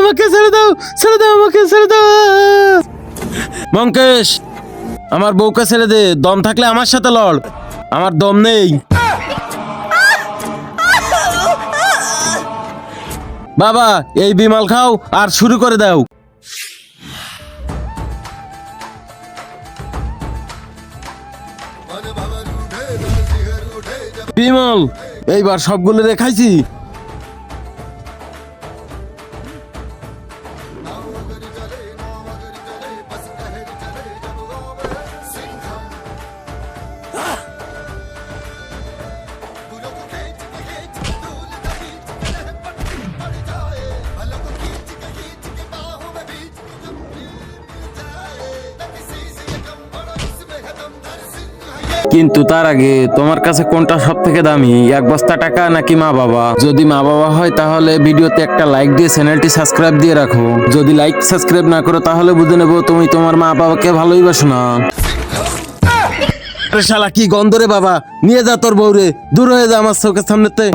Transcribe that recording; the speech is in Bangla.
আমাকে ছেড়ে দাও, ছেড়ে দাও, আমাকে ছেড়ে দাও। মঙ্কেশ, আমার বউকে ছেড়ে দে, দম থাকলে আমার সাথে লড়, আমার দম নেই। বাবা এই বিমল খাও আর শুরু করে দাও। বিমল, এইবার সবগুলো রেখাইছি। কিন্তু তার আগে তোমার কাছে কোনটা সব থেকে দামি, এক বস্তা টাকা নাকি মা বাবা? যদি মা বাবা হয় তাহলে ভিডিওতে একটা লাইক দিয়ে চ্যানেলটি সাবস্ক্রাইব দিয়ে রাখো। যদি লাইক সাবস্ক্রাইব না করো তাহলে বুঝে নেবো তুমি তোমার মা বাবাকে ভালোই বাসো না। আরে শালা কি গন্ধ রে বাবা, নিয়ে যা তোর বউরে, দূর হয়ে যা আমার চোখের সামনেতে।